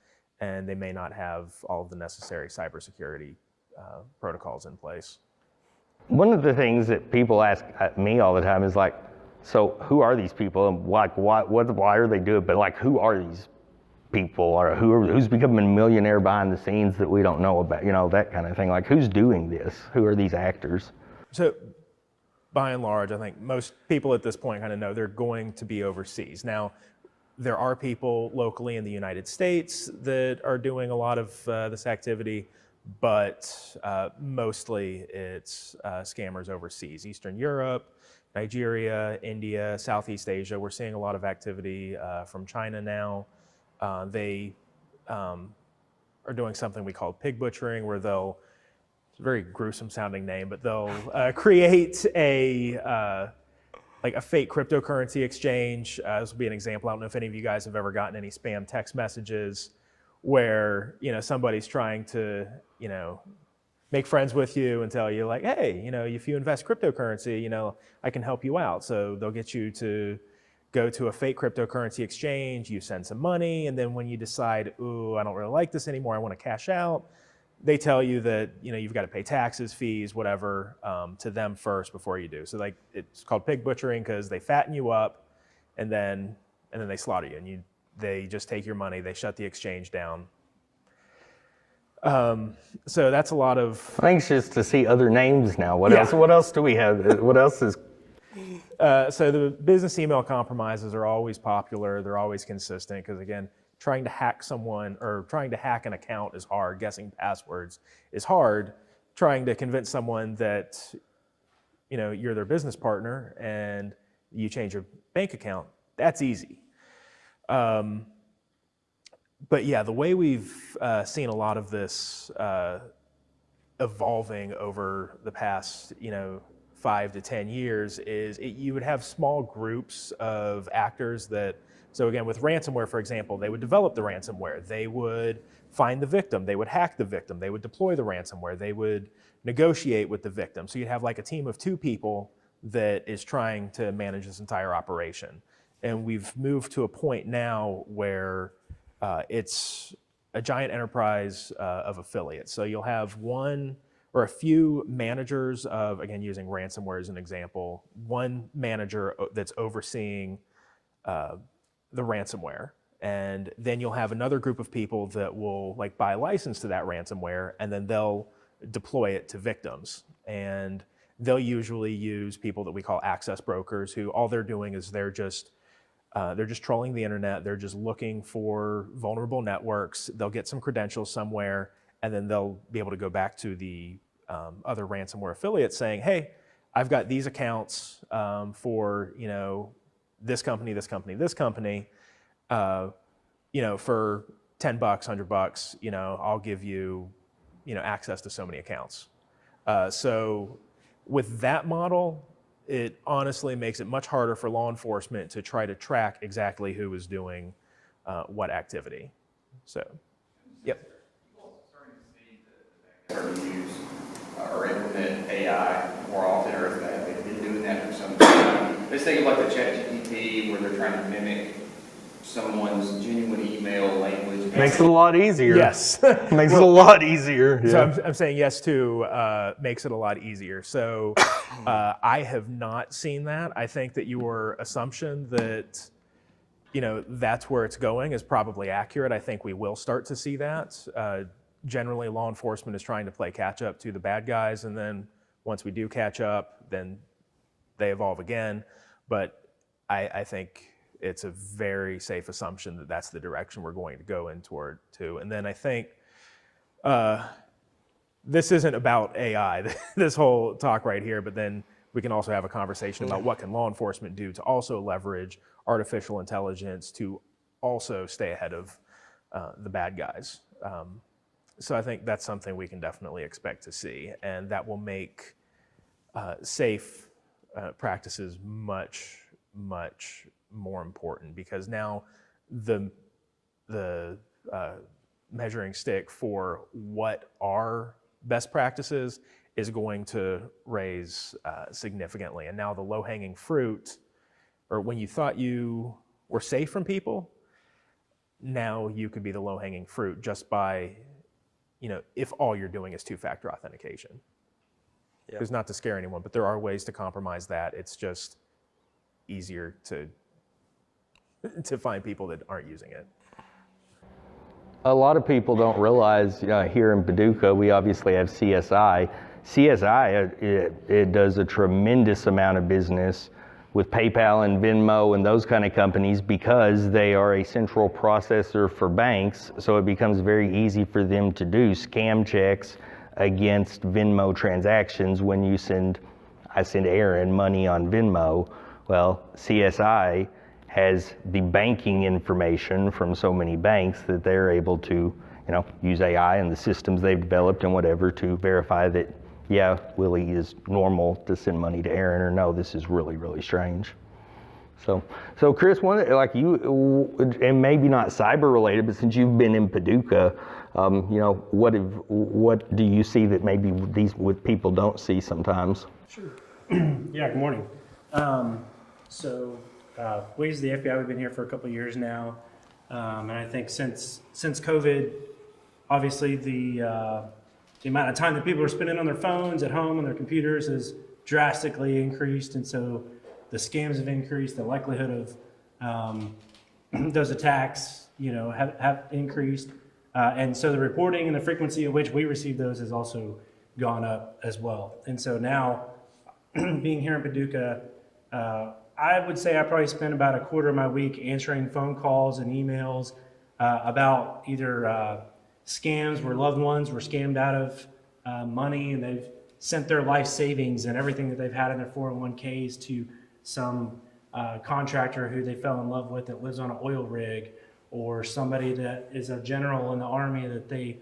and they may not have all of the necessary cybersecurity protocols in place. One of the things that people ask me all the time is like, so who are these people, and like why are they doing it? But like, who are these people, or who's becoming a millionaire behind the scenes that we don't know about? You know, that kind of thing. Like, who's doing this? Who are these actors? So, by and large, I think most people at this point kind of know they're going to be overseas. Now, there are people locally in the United States that are doing a lot of this activity, but mostly it's scammers overseas. Eastern Europe, Nigeria, India, Southeast Asia. We're seeing a lot of activity from China now. They are doing something we call pig butchering, where they'll, it's a very gruesome sounding name, but they'll create a fake cryptocurrency exchange. This will be an example. I don't know if any of you guys have ever gotten any spam text messages where, you know, somebody's trying to, you know, make friends with you and tell you like, hey, if you invest cryptocurrency, I can help you out. So they'll get you to go to a fake cryptocurrency exchange, you send some money, and then when you decide, ooh, I don't really like this anymore, I want to cash out, they tell you that you've got to pay taxes, fees, whatever, to them first before you do. So like it's called pig butchering because they fatten you up, and then they slaughter you, and they just take your money, they shut the exchange down. So that's a lot of. I'm anxious to see other names now. What else? What else do we have? What else is? So the business email compromises are always popular. They're always consistent because, again, trying to hack someone or trying to hack an account is hard. Guessing passwords is hard. Trying to convince someone that you're their business partner and you change your bank account, that's easy. But yeah, the way we've seen a lot of this evolving over the past 5 to 10 years is you would have small groups of actors that, so again, with ransomware, for example, they would develop the ransomware. They would find the victim. They would hack the victim. They would deploy the ransomware. They would negotiate with the victim. So you'd have like a team of 2 people that is trying to manage this entire operation. And we've moved to a point now where it's a giant enterprise of affiliates. So you'll have one or a few managers of, again, using ransomware as an example, one manager that's overseeing the ransomware. And then you'll have another group of people that will like buy a license to that ransomware, and then they'll deploy it to victims. And they'll usually use people that we call access brokers, who all they're doing is they're just trolling the internet. They're just looking for vulnerable networks. They'll get some credentials somewhere, and then they'll be able to go back to the other ransomware affiliates saying, hey, I've got these accounts for this company, this company, this company. For $10, $100, I'll give you, access to so many accounts. So with that model, it honestly makes it much harder for law enforcement to try to track exactly who is doing what activity. So, yep. People are starting to see the banks use or implement AI more often, or they've been doing that for some time. Let's think of like the ChatGPT, where they're trying to mimic someone's genuine email language. Makes it a lot easier. Yes. Makes it a lot easier. Yeah. So I'm saying yes to makes it a lot easier. So I have not seen that. I think that your assumption that that's where it's going is probably accurate. I think we will start to see that. Generally, law enforcement is trying to play catch up to the bad guys, and then once we do catch up, then they evolve again. But I think it's a very safe assumption that that's the direction we're going to go in toward too. And then I think this isn't about AI, this whole talk right here, but then we can also have a conversation about what can law enforcement do to also leverage artificial intelligence to also stay ahead of the bad guys. So I think that's something we can definitely expect to see, and that will make safe practices much, much more important, because now the measuring stick for what are best practices is going to raise significantly. And now the low-hanging fruit, or when you thought you were safe from people, now you could be the low-hanging fruit just by, if all you're doing is 2-factor authentication. It's not to scare anyone, but there are ways to compromise that. It's just easier to find people that aren't using it. A lot of people don't realize, here in Paducah, we obviously have CSI. CSI, it does a tremendous amount of business with PayPal and Venmo and those kind of companies because they are a central processor for banks, so it becomes very easy for them to do scam checks against Venmo transactions when I send Aaron money on Venmo. Well, CSI has the banking information from so many banks that they're able to, use AI and the systems they've developed and whatever to verify that, yeah, Willie is normal to send money to Aaron, or no, this is really, really strange. So Chris, one like you, and maybe not cyber related, but since you've been in Paducah, What do you see that maybe these with people don't see sometimes? Sure. Yeah, good morning. We as the FBI, we've been here for a couple of years now. And I think since COVID, obviously the amount of time that people are spending on their phones at home on their computers has drastically increased. And so the scams have increased, the likelihood of those attacks, have increased. And so the reporting and the frequency at which we receive those has also gone up as well. And so now, being here in Paducah, I would say I probably spend about a quarter of my week answering phone calls and emails about either scams where loved ones were scammed out of money and they've sent their life savings and everything that they've had in their 401ks to some contractor who they fell in love with that lives on an oil rig, or somebody that is a general in the Army that they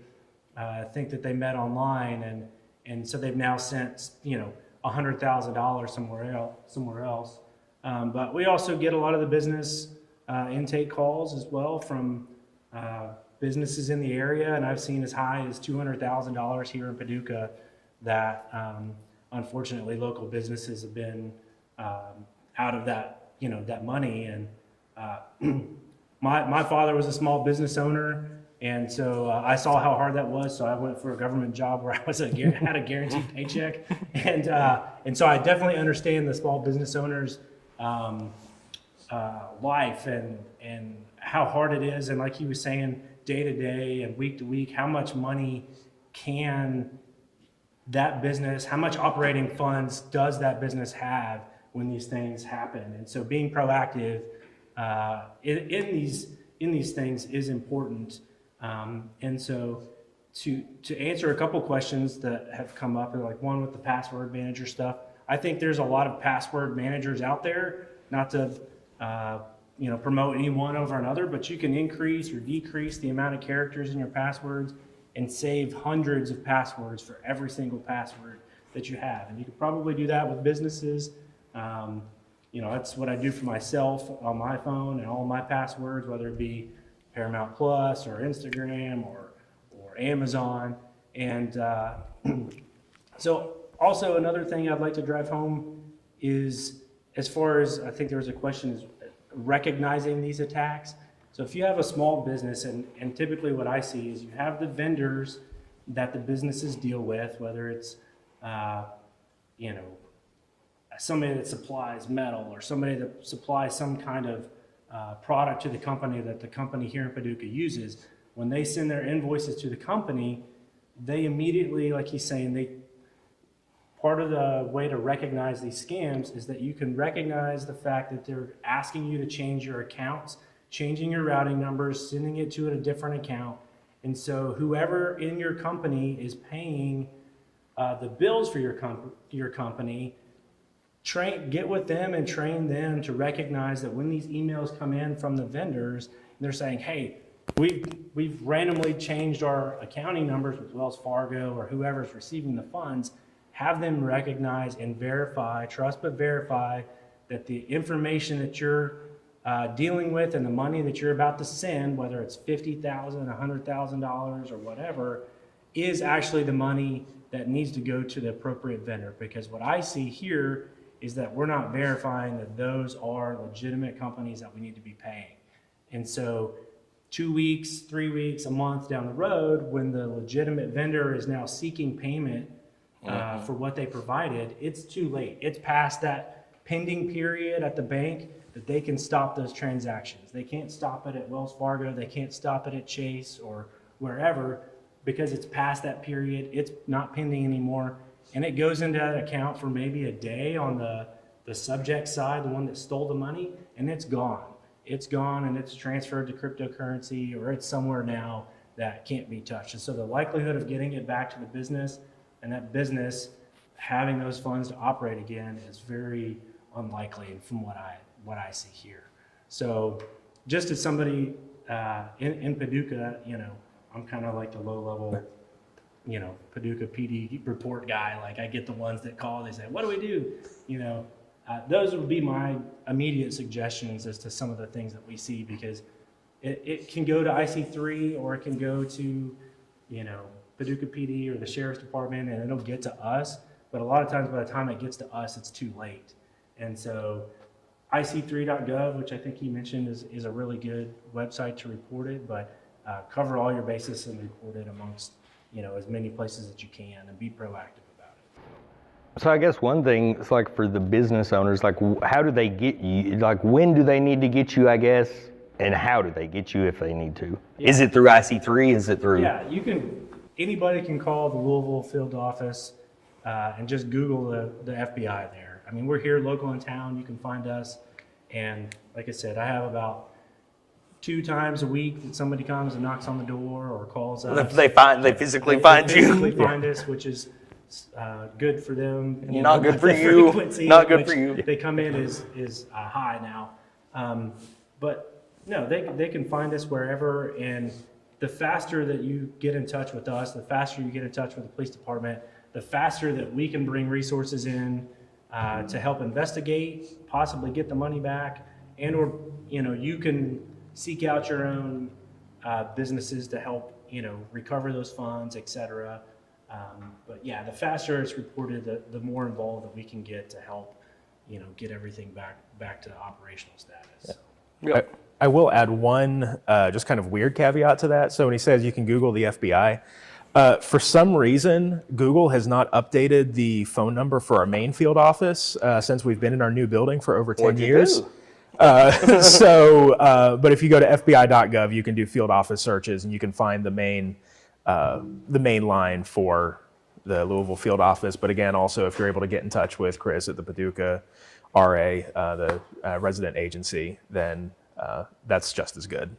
think that they met online, and so they've now sent $100,000 somewhere else. But we also get a lot of the business intake calls as well from businesses in the area, and I've seen as high as $200,000 here in Paducah that unfortunately local businesses have been out of that that money. And my father was a small business owner, and so I saw how hard that was. So I went for a government job where I had a guaranteed paycheck, and so I definitely understand the small business owners' life and how hard it is. And like he was saying, day to day and week to week, how much money can that business, how much operating funds does that business have when these things happen? And so being proactive in these things is important. And so to answer a couple questions that have come up, and like one with the password manager stuff, I think there's a lot of password managers out there, not to promote any one over another, but you can increase or decrease the amount of characters in your passwords and save hundreds of passwords for every single password that you have. And you could probably do that with businesses. That's what I do for myself on my phone, and all my passwords, whether it be Paramount Plus or Instagram or Amazon. And so also another thing I'd like to drive home is, as far as, I think there was a question, is recognizing these attacks. So if you have a small business, and typically what I see is you have the vendors that the businesses deal with, whether it's somebody that supplies metal or somebody that supplies some kind of product to the company that the company here in Paducah uses. When they send their invoices to the company, they immediately, like he's saying, part of the way to recognize these scams is that you can recognize the fact that they're asking you to change your accounts, changing your routing numbers, sending it to a different account. And so whoever in your company is paying the bills for your company, get with them and train them to recognize that when these emails come in from the vendors, they're saying, hey, we've randomly changed our accounting numbers with Wells Fargo or whoever's receiving the funds. Have them recognize and verify, trust but verify, that the information that you're dealing with and the money that you're about to send, whether it's $50,000, $100,000 or whatever, is actually the money that needs to go to the appropriate vendor. Because what I see here is that we're not verifying that those are legitimate companies that we need to be paying. And so 2 weeks, 3 weeks, a month down the road, when the legitimate vendor is now seeking payment for what they provided, it's too late. It's past that pending period at the bank that they can stop those transactions. They can't stop it at Wells Fargo. They can't stop it at Chase or wherever, because it's past that period. It's not pending anymore. And it goes into that account for maybe a day on the subject side, the one that stole the money, and it's gone. It's gone, and it's transferred to cryptocurrency, or it's somewhere now that can't be touched. And so the likelihood of getting it back to the business and that business having those funds to operate again is very unlikely from what I see here. So just as somebody in Paducah, I'm kind of like the low level, Paducah PD report guy. Like, I get the ones that call, they say, what do we do? Those would be my immediate suggestions as to some of the things that we see, because it can go to IC3 or it can go to Paducah PD or the sheriff's department, and it'll get to us. But a lot of times by the time it gets to us, it's too late. And so ic3.gov, which I think he mentioned is a really good website to report it, but cover all your bases and report it amongst, as many places that you can, and be proactive about it. So I guess one thing is like for the business owners, like how do they get you? Like when do they need to get you, I guess, and how do they get you if they need to? Yeah. Is it through IC3? Is it through? Yeah, anybody can call the Louisville field office and just Google the FBI there. I mean, we're here local in town, you can find us. And like I said, I have about 2 times a week that somebody comes and knocks on the door or calls us. They physically find They you. physically find us, which is good for them. Not good for The you. frequency Not at good which for you. They come in is high now. But no, they can find us wherever, and the faster that you get in touch with us, the faster you get in touch with the police department, the faster that we can bring resources in to help investigate, possibly get the money back, and or you can seek out your own businesses to help recover those funds, etc. But yeah, the faster it's reported, the more involved that we can get to help get everything back to operational status. Yeah. I will add one just kind of weird caveat to that. So when he says you can Google the FBI, for some reason, Google has not updated the phone number for our main field office since we've been in our new building for over 10 What'd you years. do? But if you go to FBI.gov, you can do field office searches and you can find the main line for the Louisville field office. But again, also if you're able to get in touch with Chris at the Paducah RA, the resident agency, then that's just as good.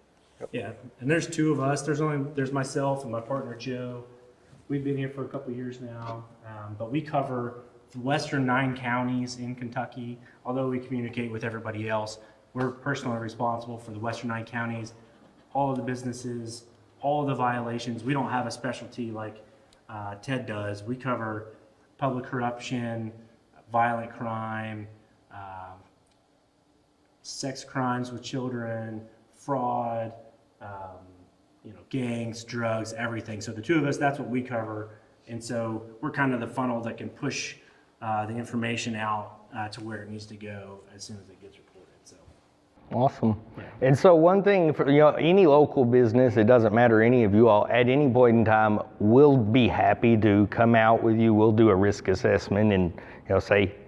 Yeah, and there's 2 of us. There's myself and my partner Joe. We've been here for a couple of years now, but we cover the western 9 counties in Kentucky. Although we communicate with everybody else, we're personally responsible for the western 9 counties, all of the businesses, all of the violations. We don't have a specialty like Ted does. We cover public corruption, violent crime, sex crimes with children, fraud, gangs, drugs, everything. So the 2 of us, that's what we cover. And so we're kind of the funnel that can push the information out to where it needs to go as soon as it gets reported. So. Awesome. And so one thing for any local business, it doesn't matter any of you all, at any point in time, we'll be happy to come out with you. We'll do a risk assessment and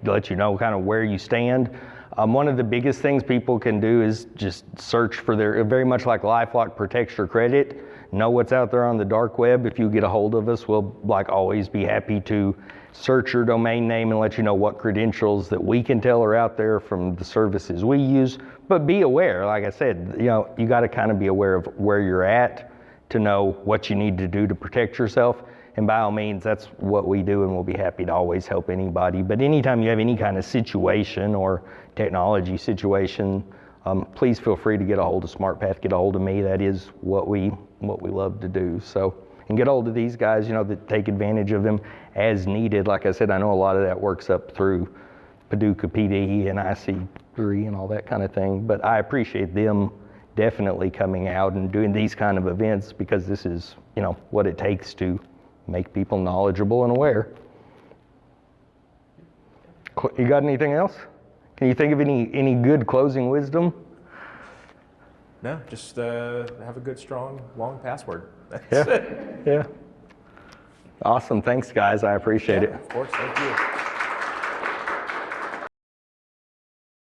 let you know kind of where you stand. One of the biggest things people can do is just search for very much like LifeLock protects your credit. Know what's out there on the dark web. If you get a hold of us, we'll always be happy to search your domain name and let you know what credentials that we can tell are out there from the services we use. But be aware, like I said, you got to kind of be aware of where you're at to know what you need to do to protect yourself. And by all means, that's what we do, and we'll be happy to always help anybody. But anytime you have any kind of situation or technology situation, please feel free to get a hold of SmartPath, get a hold of me. That is what we love to do. So, and get a hold of these guys, that take advantage of them as needed. Like I said, I know a lot of that works up through Paducah PD and IC3 and all that kind of thing. But I appreciate them definitely coming out and doing these kind of events, because this is, what it takes to make people knowledgeable and aware. You got anything else? Can you think of any good closing wisdom? No, just have a good, strong, long password. That's Yeah. it. Yeah. Awesome. Thanks, guys. I appreciate it. Of course, thank you.